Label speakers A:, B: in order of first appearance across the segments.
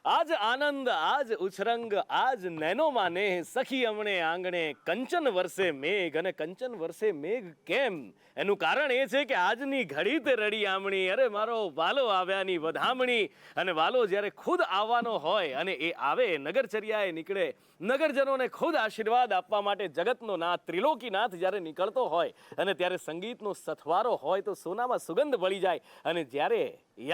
A: આજ આનંદ આજ ઉછરંગ આજ નૈનો માને સખી અમણે આંગણે કંચન વર્ષે મેઘ અને કંચન વર્ષે મેઘ કેમ એનું કારણ એ છે કે આજની ઘડી તે રડી આમણી અરે મારો વાલો આવ્યાની વધામણી અને વાલો જ્યારે ખુદ આવવાનો હોય અને એ આવે નગરચર્યાએ નીકળે નગરજનોને ખુદ આશીર્વાદ આપવા માટે જગતનો નાથ ત્રિલોકીનાથ જ્યારે નીકળતો હોય અને ત્યારે સંગીતનો સથવારો હોય તો સોનામાં સુગંધ ભળી જાય અને જ્યારે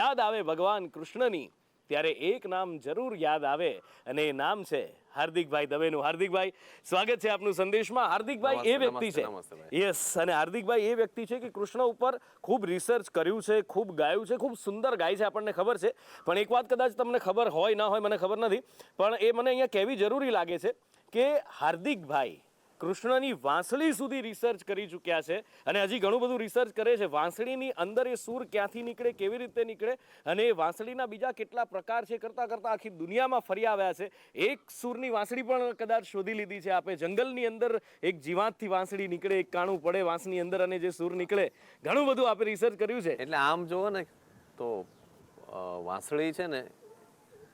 A: યાદ આવે ભગવાન કૃષ્ણની ત્યારે એક નામ જરૂર યાદ આવે અને એ નામ છે હાર્દિકભાઈ દવેનું. હાર્દિકભાઈ, સ્વાગત છે આપનું સંદેશમાં. હાર્દિકભાઈ એ વ્યક્તિ છે, યસ, અને હાર્દિકભાઈ એ વ્યક્તિ છે કે કૃષ્ણ ઉપર ખૂબ રિસર્ચ કર્યું છે, ખૂબ ગાયું છે, ખૂબ સુંદર ગાય છે, આપણને ખબર છે. પણ એક વાત કદાચ તમને ખબર હોય ના હોય મને ખબર નથી, પણ એ મને અહીંયા કહેવી જરૂરી લાગે છે કે હાર્દિકભાઈ કૃષ્ણની વાંસળી સુધી રિસર્ચ કરી ચૂક્યા છે અને હજી ઘણું બધું રિસર્ચ કરે છે. વાંસળીની અંદર એ સૂર ક્યાંથી નીકળે, કેવી રીતે નીકળે અને એ વાંસળીના બીજા કેટલા પ્રકાર છે કરતાં કરતાં આખી દુનિયામાં ફરી આવ્યા છે. એક સૂરની વાંસળી પણ કદાચ શોધી લીધી છે આપે. જંગલની અંદર એક જીવાતથી વાંસળી નીકળે, એક કાણું પડે વાંસની અંદર અને જે સૂર નીકળે, ઘણું બધું આપે રિસર્ચ કર્યું છે.
B: એટલે આમ જુઓ ને તો વાંસળી છે ને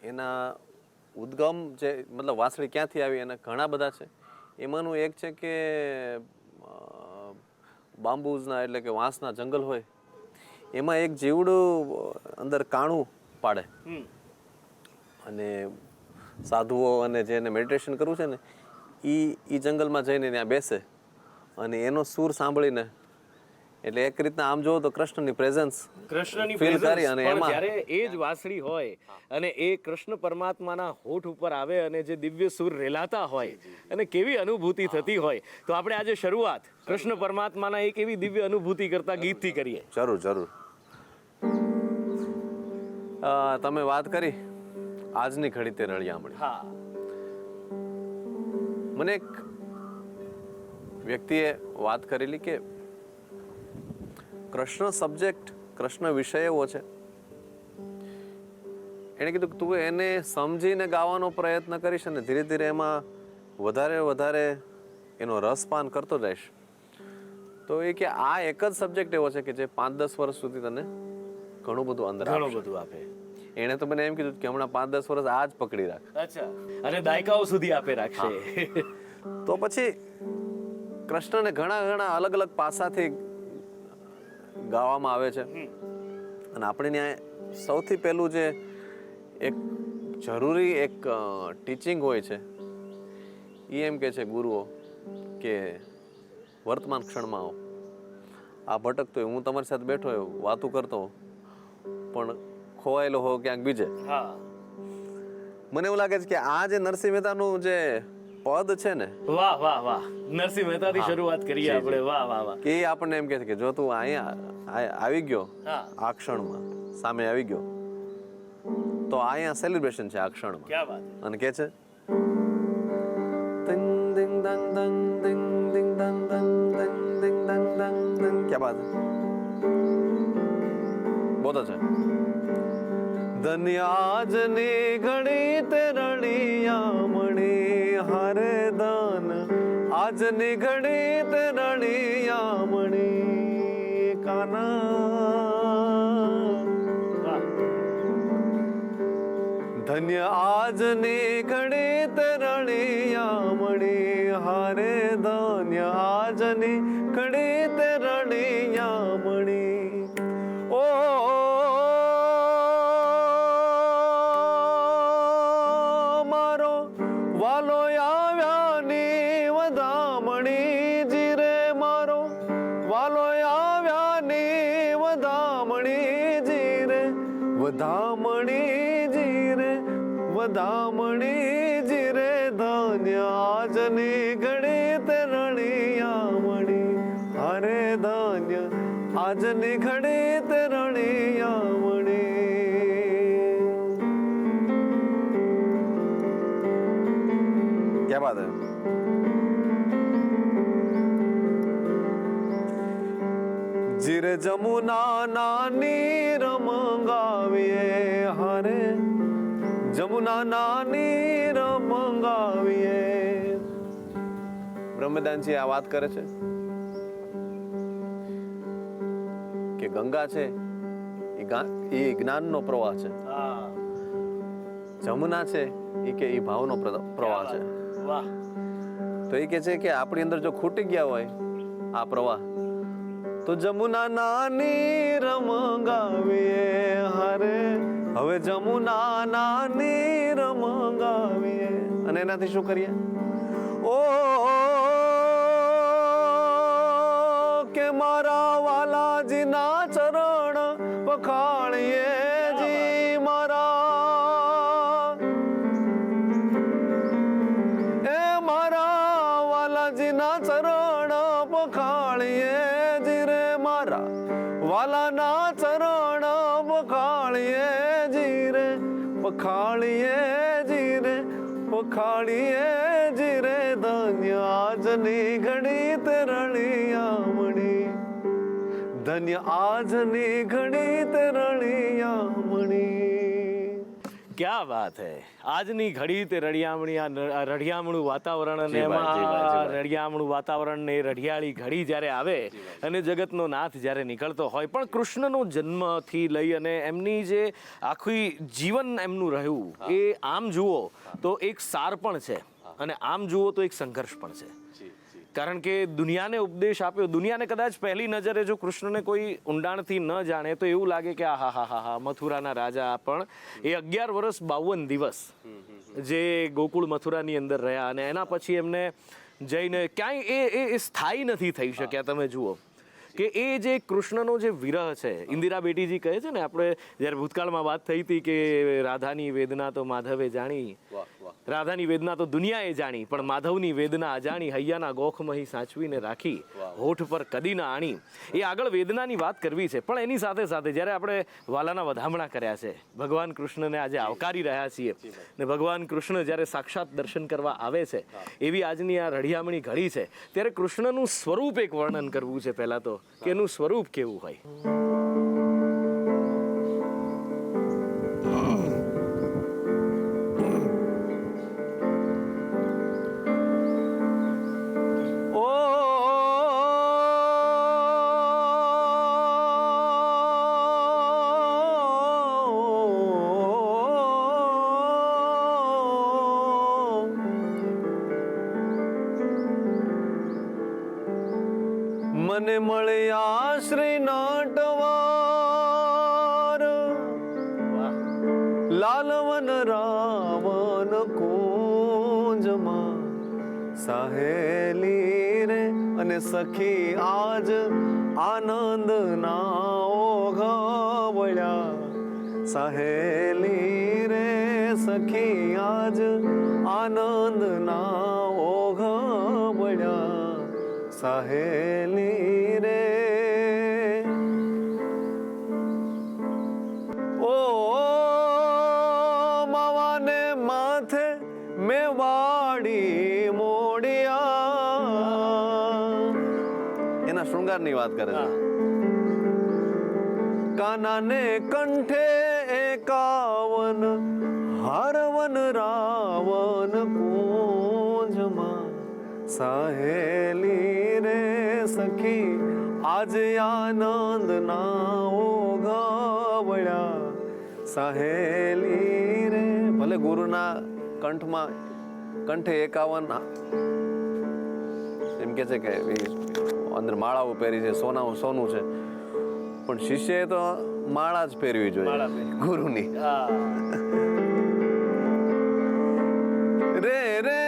B: એના ઉદ્ગમ જે મતલબ વાંસળી ક્યાંથી આવી એના ઘણા બધા છે. એમાંનું એક છે કે બાંબુઝના એટલે કે વાંસના જંગલ હોય એમાં એક જીવડું અંદર કાણું પાડે અને સાધુઓ અને જેને મેડિટેશન કરવું છે ને એ જંગલમાં જઈને ત્યાં બેસે અને એનો સૂર સાંભળીને એટલે એક રીતના આમ જોવો તો કૃષ્ણની પ્રેઝન્સ ફીલ કરી અને એમાં
A: જ્યારે એ જ વાંસળી હોય અને એ કૃષ્ણ પરમાત્માના હોઠ ઉપર આવે અને જે દિવ્ય સૂર રેલાતા હોય અને કેવી અનુભૂતિ થતી હોય, તો આપણે આજે શરૂઆત કૃષ્ણ પરમાત્માના એક એવી દિવ્ય અનુભૂતિ કરતા ગીતથી કરીએ.
B: જરૂર જરૂર. તમે વાત કરી આજની ઘડી તે રળિયામણી.
A: હા,
B: મને એક વ્યક્તિએ વાત કરેલી કે કૃષ્ણ સબ્જેક્ટ, કૃષ્ણ વિષય એવો છે, એણે કીધું કે તું એને સમજીને ગાવાનો પ્રયત્ન કરીશ અને ધીરે ધીરે એમાં વધારે એનો રસપાન કરતો જઈશ તો એ કે આ એક જ સબ્જેક્ટ એવો છે કે જે 5-10 વર્ષ સુધી તને ઘણું બધું અંદર
A: ઘણું બધું આપે.
B: એણે તો મને એમ કીધું કે હમણાં 5-10 વર્ષ આ જ પકડી રાખ.
A: અચ્છા, અને દાયકાઓ સુધી આપે રાખશે.
B: તો પછી કૃષ્ણને ઘણા અલગ અલગ પાસાથી ગાવામાં આવે છે અને આપણે ત્યાં સૌથી પહેલું જે એક જરૂરી એક ટીચિંગ હોય છે એ એમ કે છે ગુરુઓ કે વર્તમાન ક્ષણમાં આવો. આ ભટકતો હોય, હું તમારી સાથે બેઠો હોય, વાતું કરતો હોઉં પણ ખોવાયેલો હો ક્યાંક બીજે. મને એવું લાગે છે કે આ જે નરસિંહ મહેતાનું જે પદ છે ને,
A: વાહ વાહ વાહ, નરસિંહ મહેતાથી શરૂઆત કરીએ આપણે. વાહ વાહ વાહ.
B: કે એ આપણને એમ કહે છે કે જો તું અહીંયા આવી ગયો આ ક્ષણમાં સામે આવી ગયો તો અહીંયા સેલિબ્રેશન છે આ ક્ષણમાં.
A: ક્યા વાત.
B: અને કે છે તિંગ દિંગ દંગ દંગ દિંગ દિંગ દંગ દંગ દિંગ દિંગ દંગ દંગ દિંગ. ક્યા બાત બોલો છે. ધન્યાજની ઘડી તે રળિયામણી હારે દાન આજની ઘડી તે રળિયામણી કાના. ધન્ય આજની ઘડી તે રળિયામણી હારે ધન્ય આજની ઘડી તે રળિયામણી. ઓ વાલો આવ્યાની વધામણી જીરે, મારો વાલો આવ્યાની વધામણી જીરે, વધામણી જીરે, વધામણી જીરે. ધન્ય આજની ઘડી તે રળિયામણી હારે ધન્ય આજની ઘડી તે રળિયામણી. क्या बात है. જીરે જમુના નાની રમંગાવીએ હારે જમુના નાની રમંગાવીએ. બ્રહ્મદાનજી આ વાત કરે છે કે ગંગા છે એ જ્ઞાનનો પ્રવાહ છે. જમુના છે એ કે એ ભાવનો પ્રવાહ છે.
A: વાહ.
B: તો એ કે છે કે આપણી અંદર જો ખૂટી ગયા હોય આ પ્રવાહ, તો જમુના નાની રમગાવીએ હરે, હવે જમુના નાની રમગાવીએ. અને એનાથી શું કરીએ? ઓ કે મારા વાલાજીના ચરણ પખાળીએ જી મારા, એ મારા વાલાજીના ચરણ પખાળીએ જી રે, મારા વાલાના ચરણ પખાળીએ જી રે, પખાળીએ જી રે, પખાળીએ જી રે. ધન્ય આજની ઘડી તે રળિયામણી, ધન્ય આજની ઘડી તે રળિયામણી.
A: ક્યા વાત હે. આજની ઘડી તે રળિયામણી, આ રળિયામણું વાતાવરણ અને
B: જી ભાઈ, જી ભાઈ, જી
A: એમાં
B: ભાઈ.
A: રળિયામણું વાતાવરણ ને રઢિયાળી ઘડી જ્યારે આવે અને જગતનો નાથ જ્યારે નીકળતો હોય, પણ કૃષ્ણનો જન્મથી લઈ અને એમની જે આખી જીવન એમનું રહ્યું એ આમ જુઓ તો એક સાર પણ છે અને આમ જુઓ તો એક સંઘર્ષ પણ છે. કારણ કે દુનિયાને ઉપદેશ આપ્યો, દુનિયાને કદાચ પહેલી નજરે જો કૃષ્ણને કોઈ ઊંડાણથી ન જાણે તો એવું લાગે કે આ હા મથુરાના રાજા, પણ એ 11 વર્ષ 52 દિવસ જે ગોકુળ મથુરાની અંદર રહ્યા અને એના પછી એમને જઈને ક્યાંય એ સ્થાયી નથી થઈ શક્યા. તમે જુઓ કે એ જે કૃષ્ણનો જે વિરહ છે, ઇન્દિરા બેટીજી કહે છે ને, આપણે જ્યારે ભૂતકાળમાં વાત થઈ હતી કે રાધાની વેદના તો માધવે જાણી, રાધાની વેદના તો દુનિયાએ જાણી, પણ માધવની વેદના અજાણી, હૈયાના ગોખમહી સાચવીને રાખી, હોઠ પર કદી ના આણી. એ આગળ વેદનાની વાત કરવી છે, પણ એની સાથે સાથે જ્યારે આપણે વાલાના વધામણા કર્યા છે, ભગવાન કૃષ્ણને આજે આવકારી રહ્યા છીએ ને ભગવાન કૃષ્ણ જ્યારે સાક્ષાત દર્શન કરવા આવે છે, એવી આજની આ રળિયામણી ઘડી છે, ત્યારે કૃષ્ણનું સ્વરૂપ એક વર્ણન કરવું છે પહેલા તો, કે એનું સ્વરૂપ કેવું હોય.
B: મને મળ્યા શ્રી નાટવાર, લાલવન રાવન કુંજમાં, સહેલી રે અને સખી આજ આનંદ ના ઓઘવળ્યા, સહેલી રે સખી આજ આનંદ ના ઓઘવળ્યા, સહેલી રે. ઓ માવાને માથે મેવાડી મોડિયા, એના શૃંગારની વાત કરે છે. કાનાને કંઠે 51 હારવન રાવન કુંજમાં, સહેલી રે સખી આજ આનંદ ના ઓઘવળ્યા, સહેલી રે. ભલે ગુરુના કંઠમાં કંઠે 51 એમ કે છે કે અંદર માળાઓ પહેરી છે, સોનું છે, પણ શિષ્યએ તો માળા જ પહેરવી જોઈએ ગુરુની. રે રે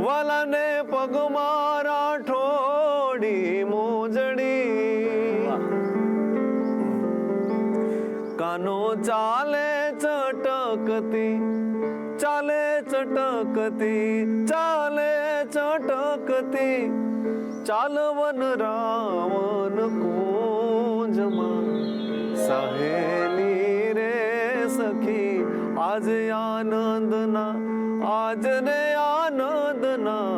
B: વાલાને પગમાં રાઠોડી મોજડી, કાનો ચાલે ચટકતી, ચાલે ચટકતી, ચાલે ચટકતી, ચાલવન રાવન કુંજમાં, સહેલી રે સખી આજ આનંદના, આજ ને આનંદના,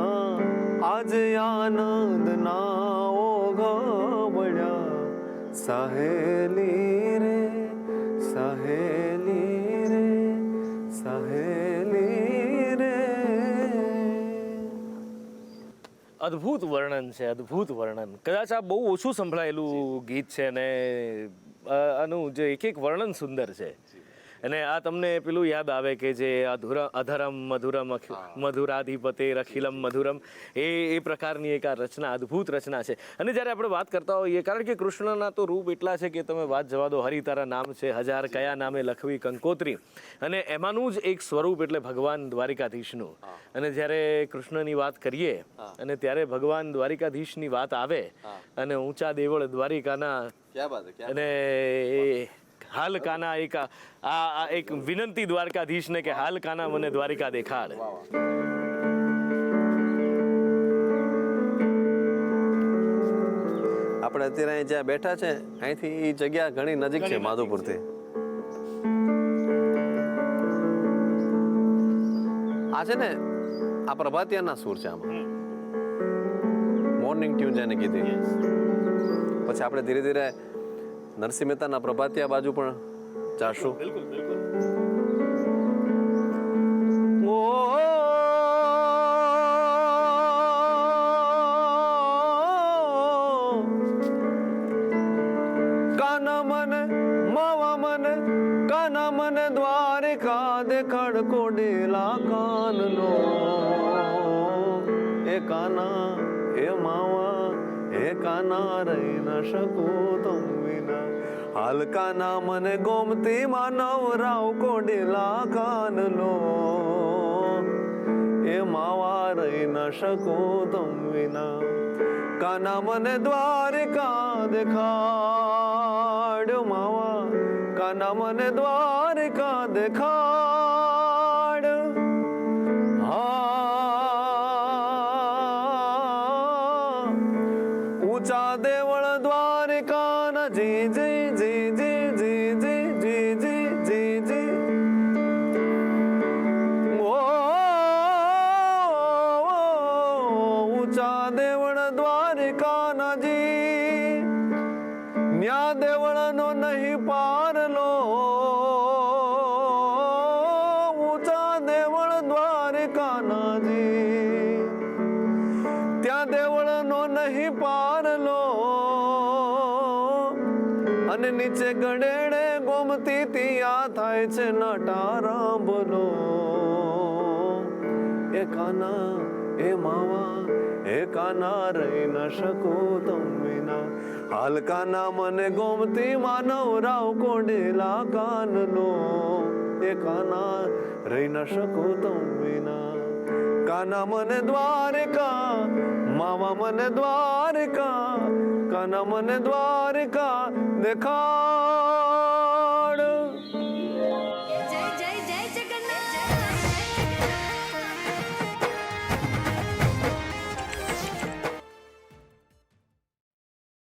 B: આજ આનંદના ઓઘવળ્યા, સહેલી રે, સહેલી રે, સહેલી રે.
A: અદ્ભુત વર્ણન છે, અદ્ભુત વર્ણન. કદાચ આ બહુ ઓછું સંભળાયેલું ગીત છે ને આનું જે એક વર્ણન સુંદર છે. અને આ તમને પેલું યાદ આવે કે જે અધરમ મધુરમ મધુરાધિપતે અખિલમ મધુરમ, એ પ્રકારની એક આ રચના, અદ્ભુત રચના છે. અને જ્યારે આપણે વાત કરતા હોઈએ, કારણ કે કૃષ્ણના તો રૂપ એટલા છે કે તમે વાત જવા દો, હરિ તારા નામ છે હજાર, કયા નામે લખવી કંકોત્રી, અને એમાંનું જ એક સ્વરૂપ એટલે ભગવાન દ્વારિકાધીશનું. અને જ્યારે કૃષ્ણની વાત કરીએ અને ત્યારે ભગવાન દ્વારિકાધીશની વાત આવે અને ઊંચા દેવળ દ્વારિકાના, અને હાલ કાના એક આ એક વિનંતી દ્વારકાધીશને કે હાલ કાના મને દ્વારિકા દેખાડ.
B: આપણે અત્યારે અહીં જ્યાં બેઠા છે અહીંથી એ જગ્યા ઘણી નજીક છે માધુપુરથી. આ છે ને આ પ્રભાતિયાના સૂર છે, આમાં મોર્નિંગ ટ્યુન જેને કીધી. પછી આપણે ધીરે ધીરે નરસિંહ મહેતાના પ્રભાતિયા બાજુ પણ જાશું.
A: બિલકુલ બિલકુલ.
B: કાના મને માવા મને કાના મને દ્વારિકા દેખાડ કોડેલા કાનનો. એ કાના એ માવા એ કાના રહી ન શકું તમ વિના. હાલ કાના મને ગોમતી માનવ રાવ કોડેલા કાનનો. એ માવા રહી ન શકું તમ વિના. કાના મને દ્વારિકા દેખાડ માવા, કાના મને દ્વારિકા દેખાડ. ઊંચા દેવળ દ્વારિકાના જી જી જી જી જી જી જી જી જી જી. ઊંચા દેવળ દ્વારિકાના જી, ન્યા દેવળનો નહીં પારલો. ઊંચા દેવળ દ્વારિકાના જી, ત્યાં દેવળનો નહીં પારલો. અને નીચે ગડેડે ગોમતી ત્યાં થાય છે નટારાંભલો. એ કાના એ માવા એ કાના રહી ન શકું તમ વિના. હાલ કાના મને ગોમતી માનવ રાવ કોડેલા કાનનો. એ કાના રહી ન શકું તમ વિના. કાના મને દ્વારિકા માવા મને દ્વારિકા, કાના મને દ્વારિકા દેખા.